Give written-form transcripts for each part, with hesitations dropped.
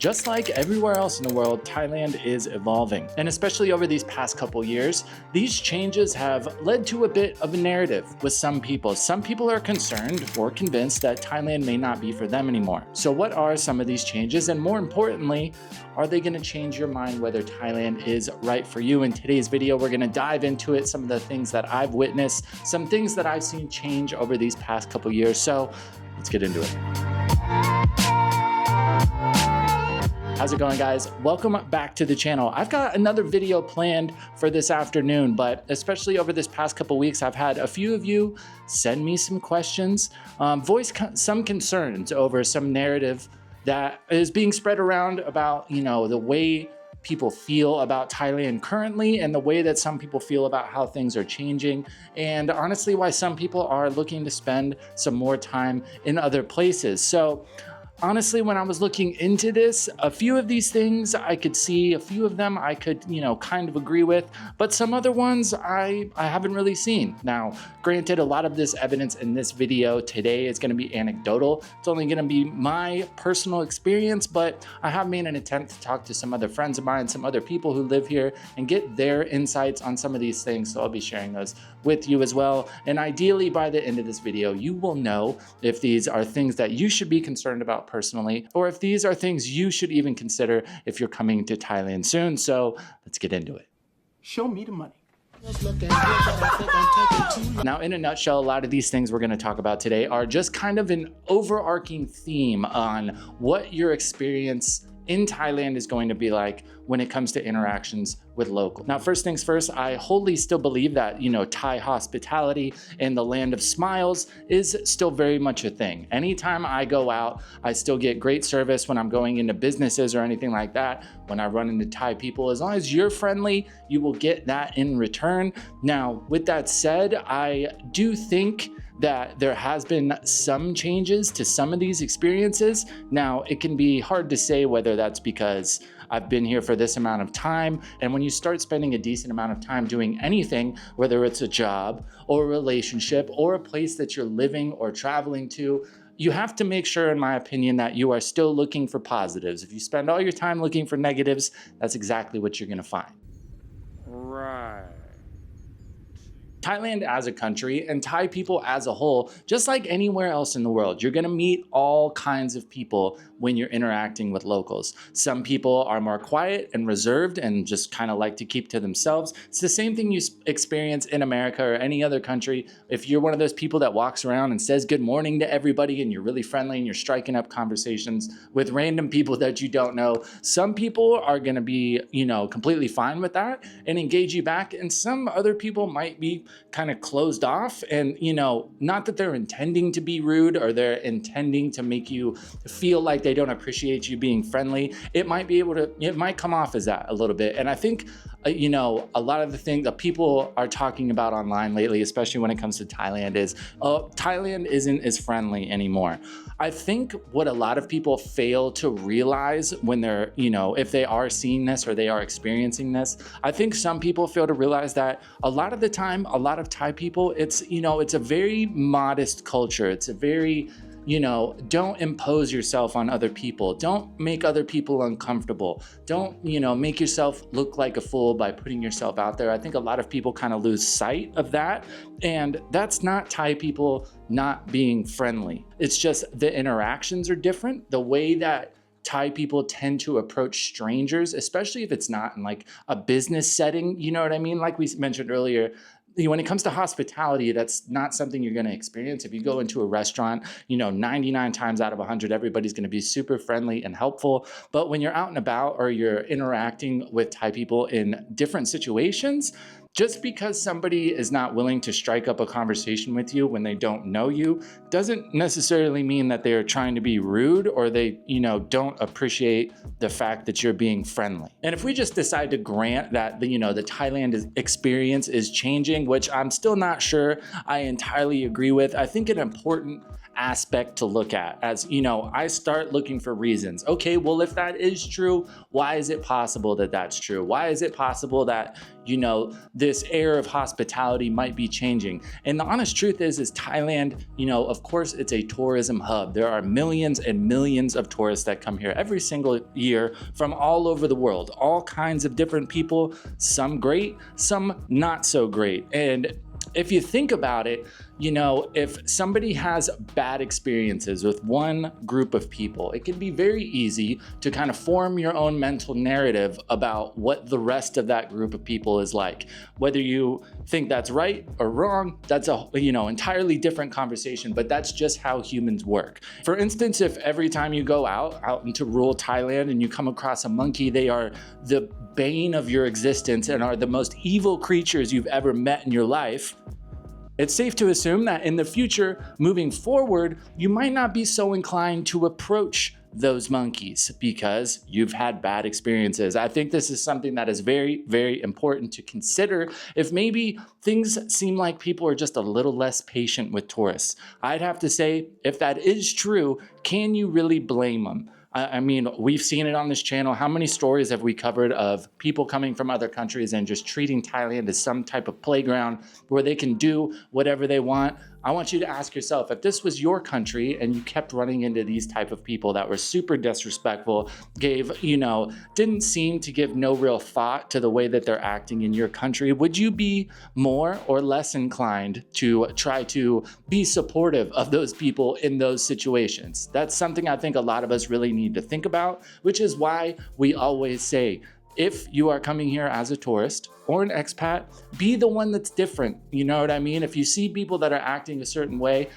Just like everywhere else in the world, Thailand is evolving. And especially over these past couple years, these changes have led to a bit of a narrative with some people. Some people are concerned or convinced that Thailand may not be for them anymore. So what are some of these changes? And more importantly, are they going to change your mind whether Thailand is right for you? In today's video, we're going to dive into it, some of the things that I've witnessed, some things that I've seen change over these past couple years. So let's get into it. How's it going, guys? Welcome back to the channel. I've got another video planned for this afternoon, but especially over this past couple weeks, I've had a few of you send me some questions, voice some concerns over some narrative that is being spread around about, the way people feel about Thailand currently and the way that some people feel about how things are changing, and honestly, why some people are looking to spend some more time in other places. So honestly, when I was looking into this, a few of these things I could see, a few of them I could, kind of agree with, but some other ones I haven't really seen. Now, granted, a lot of this evidence in this video today is going to be anecdotal. It's only going to be my personal experience, but I have made an attempt to talk to some other friends of mine, some other people who live here, and get their insights on some of these things. So I'll be sharing those with you as well. And ideally, by the end of this video, you will know if these are things that you should be concerned about personally, or if these are things you should even consider if you're coming to Thailand soon. So let's get into it. Show me the money. Now, in a nutshell, a lot of these things we're going to talk about today are just kind of an overarching theme on what your experience in Thailand is going to be like when it comes to interactions with locals. Now, first things first, I wholly still believe that, Thai hospitality and the land of smiles is still very much a thing. Anytime I go out, I still get great service when I'm going into businesses or anything like that. When I run into Thai people, as long as you're friendly, you will get that in return. Now, with that said, I do think that there has been some changes to some of these experiences. Now, it can be hard to say whether that's because I've been here for this amount of time, and when you start spending a decent amount of time doing anything, whether it's a job or a relationship or a place that you're living or traveling to, you have to make sure, in my opinion, that you are still looking for positives. If you spend all your time looking for negatives, that's exactly what you're gonna find. Right. Thailand as a country and Thai people as a whole, just like anywhere else in the world, you're gonna meet all kinds of people when you're interacting with locals. Some people are more quiet and reserved and just kind of like to keep to themselves. It's the same thing you experience in America or any other country. If you're one of those people that walks around and says good morning to everybody and you're really friendly and you're striking up conversations with random people that you don't know, some people are gonna be, completely fine with that and engage you back, and some other people might be kind of closed off and, not that they're intending to be rude or they're intending to make you feel like they don't appreciate you being friendly. It might come off as that a little bit. And I think, a lot of the things that people are talking about online lately, especially when it comes to Thailand, is Thailand isn't as friendly anymore. I think what a lot of people fail to realize when they're, if they are seeing this or they are experiencing this, I think some people fail to realize that a lot of the time, a lot of Thai people, it's a very modest culture. It's a very, don't impose yourself on other people. Don't make other people uncomfortable. Don't, make yourself look like a fool by putting yourself out there. I think a lot of people kind of lose sight of that. And that's not Thai people not being friendly. It's just the interactions are different. The way that Thai people tend to approach strangers, especially if it's not in like a business setting, you know what I mean? Like we mentioned earlier, when it comes to hospitality, that's not something you're going to experience. If you go into a restaurant, 99 times out of 100, everybody's going to be super friendly and helpful. But when you're out and about or you're interacting with Thai people in different situations, just because somebody is not willing to strike up a conversation with you when they don't know you doesn't necessarily mean that they're trying to be rude or they, don't appreciate the fact that you're being friendly. And if we just decide to grant that the Thailand experience is changing, which I'm still not sure I entirely agree with, I think an important aspect to look at. As you know, I start looking for reasons. Okay, well, if that is true, why is it possible that that's true? Why is it possible that, you know, this air of hospitality might be changing? And the honest truth is Thailand, you know, of course, it's a tourism hub. There are millions and millions of tourists that come here every single year from all over the world, all kinds of different people, some great, some not so great. And if you think about it, you know, if somebody has bad experiences with one group of people, it can be very easy to kind of form your own mental narrative about what the rest of that group of people is like. Whether you think that's right or wrong, that's a, you know, entirely different conversation, but that's just how humans work. For instance, if every time you go out into rural Thailand and you come across a monkey, they are the bane of your existence and are the most evil creatures you've ever met in your life, it's safe to assume that in the future, moving forward, you might not be so inclined to approach those monkeys because you've had bad experiences. I think this is something that is very, very important to consider if maybe things seem like people are just a little less patient with tourists. I'd have to say, if that is true, can you really blame them? I mean, we've seen it on this channel. How many stories have we covered of people coming from other countries and just treating Thailand as some type of playground where they can do whatever they want? I want you to ask yourself, if this was your country and you kept running into these type of people that were super disrespectful, didn't seem to give no real thought to the way that they're acting in your country, would you be more or less inclined to try to be supportive of those people in those situations? That's something I think a lot of us really need to think about, which is why we always say, if you are coming here as a tourist or an expat, be the one that's different. You know what I mean? If you see people that are acting a certain way,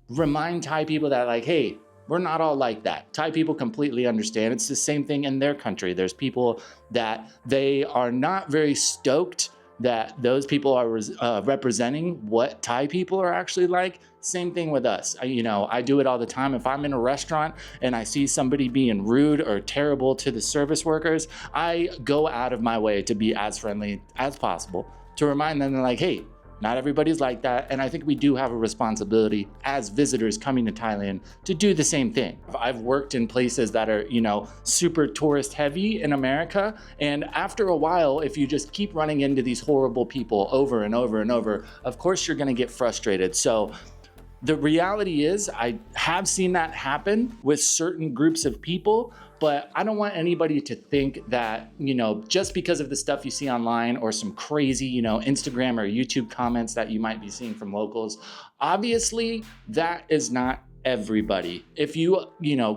remind Thai people that, like, hey, we're not all like that. Thai people completely understand. It's the same thing in their country. There's people that they are not very stoked that those people are representing what Thai people are actually like. Same thing with us. I do it all the time. If I'm in a restaurant and I see somebody being rude or terrible to the service workers, I go out of my way to be as friendly as possible to remind them, like, hey, not everybody's like that. And I think we do have a responsibility as visitors coming to Thailand to do the same thing. I've worked in places that are, super tourist heavy in America. And after a while, if you just keep running into these horrible people over and over and over, of course, you're going to get frustrated. So the reality is I have seen that happen with certain groups of people, but I don't want anybody to think that, just because of the stuff you see online or some crazy, Instagram or YouTube comments that you might be seeing from locals, obviously that is not everybody. If you,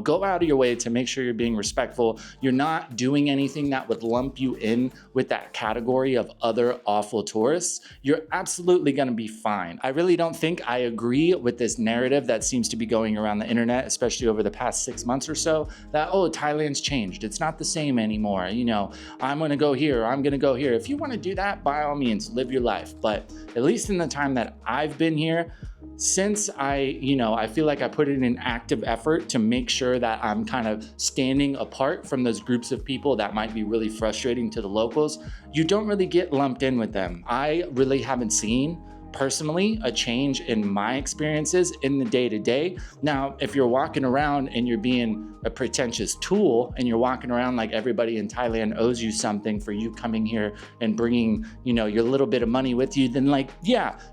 go out of your way to make sure you're being respectful, you're not doing anything that would lump you in with that category of other awful tourists, you're absolutely going to be fine. I really don't think I agree with this narrative that seems to be going around the internet, especially over the past 6 months or so, that, oh, Thailand's changed. It's not the same anymore. I'm going to go here, I'm going to go here. If you want to do that, by all means, live your life. But at least in the time that I've been here, since I feel like I put in an active effort to make sure that I'm kind of standing apart from those groups of people that might be really frustrating to the locals, you don't really get lumped in with them. I really haven't seen personally a change in my experiences in the day-to-day. Now, if you're walking around and you're being a pretentious tool and you're walking around like everybody in Thailand owes you something for you coming here and bringing, your little bit of money with you, then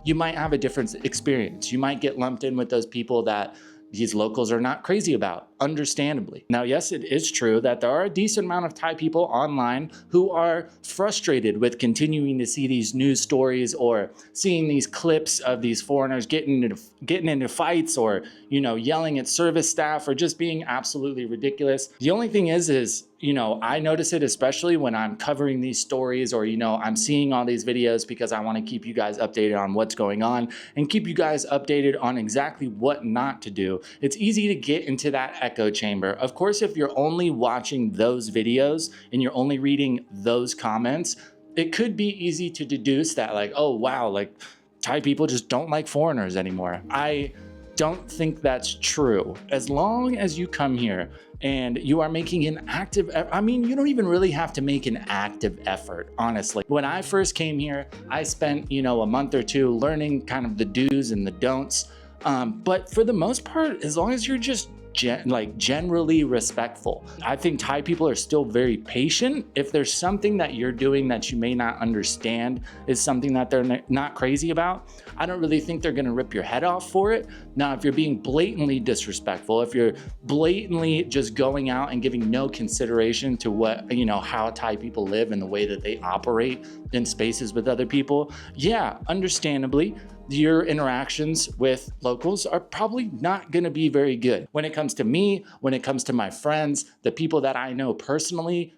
you might have a different experience. You might get lumped in with those people that these locals are not crazy about, understandably. Now, yes, it is true that there are a decent amount of Thai people online who are frustrated with continuing to see these news stories or seeing these clips of these foreigners getting into fights or, yelling at service staff or just being absolutely ridiculous. The only thing is, I notice it especially when I'm covering these stories or, I'm seeing all these videos because I want to keep you guys updated on what's going on and keep you guys updated on exactly what not to do. It's easy to get into that echo chamber. Of course, if you're only watching those videos and you're only reading those comments, it could be easy to deduce that, like, oh, wow, like Thai people just don't like foreigners anymore. I don't think that's true. As long as you come here and you are making an active you don't even really have to make an active effort, honestly. When I first came here, I spent, a month or two learning kind of the do's and the don'ts But for the most part, as long as you're just generally respectful. I think Thai people are still very patient. If there's something that you're doing that you may not understand is something that they're not crazy about, I don't really think they're gonna rip your head off for it. Now, if you're being blatantly disrespectful, if you're blatantly just going out and giving no consideration to what, how Thai people live and the way that they operate in spaces with other people, yeah, understandably, your interactions with locals are probably not going to be very good. When it comes to me, when it comes to my friends, the people that I know personally,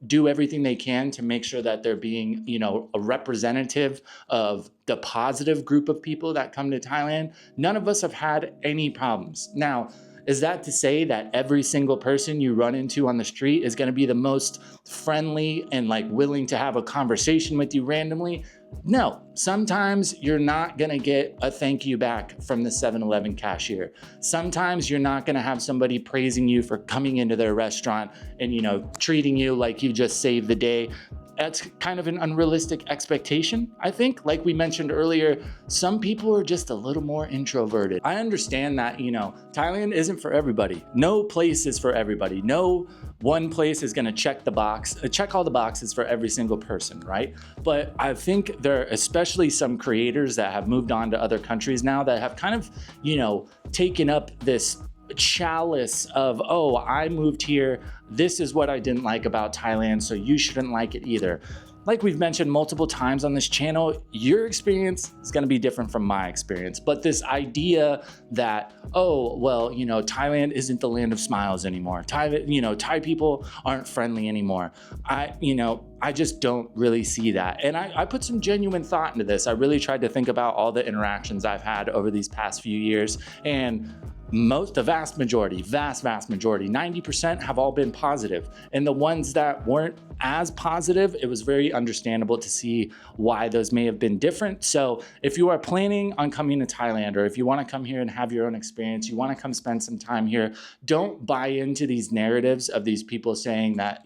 do everything they can to make sure that they're being, a representative of the positive group of people that come to Thailand. None of us have had any problems. Now, is that to say that every single person you run into on the street is going to be the most friendly and willing to have a conversation with you randomly? No, sometimes you're not gonna get a thank you back from the 7-Eleven cashier. Sometimes you're not gonna have somebody praising you for coming into their restaurant and, treating you like you just saved the day. That's kind of an unrealistic expectation, I think. Like we mentioned earlier, some people are just a little more introverted. I understand that, Thailand isn't for everybody. No place is for everybody. No one place is gonna check all the boxes for every single person, right? But I think there are especially some creators that have moved on to other countries now that have kind of, taken up this chalice of, oh, I moved here, this is what I didn't like about Thailand, so you shouldn't like it either. Like we've mentioned multiple times on this channel, your experience is going to be different from my experience. But this idea that, oh, well, Thailand isn't the land of smiles anymore. Thai people aren't friendly anymore. I just don't really see that. And I put some genuine thought into this. I really tried to think about all the interactions I've had over these past few years, and the vast majority, 90% have all been positive. And the ones that weren't as positive, it was very understandable to see why those may have been different. So if you are planning on coming to Thailand, or if you want to come here and have your own experience, you want to come spend some time here, don't buy into these narratives of these people saying that,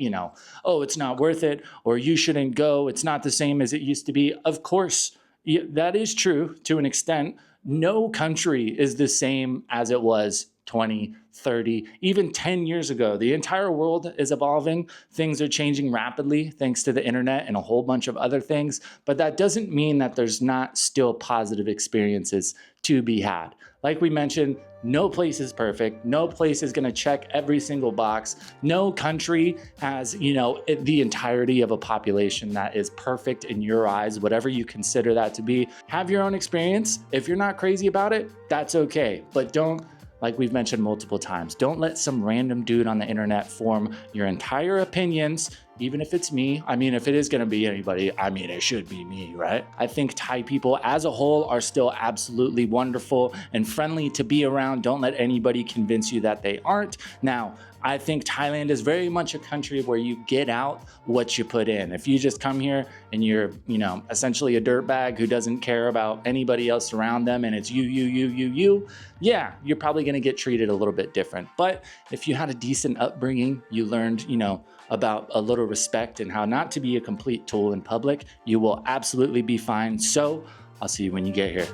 oh, it's not worth it, or you shouldn't go, it's not the same as it used to be. Of course, that is true to an extent. No country is the same as it was 20, 30, even 10 years ago. The entire world is evolving. Things are changing rapidly thanks to the internet and a whole bunch of other things. But that doesn't mean that there's not still positive experiences to be had. Like we mentioned, no place is perfect. No place is going to check every single box. No country has, the entirety of a population that is perfect in your eyes, whatever you consider that to be. Have your own experience. If you're not crazy about it, that's okay. But don't, like we've mentioned multiple times, don't let some random dude on the internet form your entire opinions, even if it's me. If it is going to be anybody, it should be me, right? I think Thai people as a whole are still absolutely wonderful and friendly to be around. Don't let anybody convince you that they aren't. Now, I think Thailand is very much a country where you get out what you put in. If you just come here and you're, essentially a dirtbag who doesn't care about anybody else around them and it's you, yeah, you're probably going to get treated a little bit different. But if you had a decent upbringing, you learned, about a little respect and how not to be a complete tool in public, you will absolutely be fine. So I'll see you when you get here.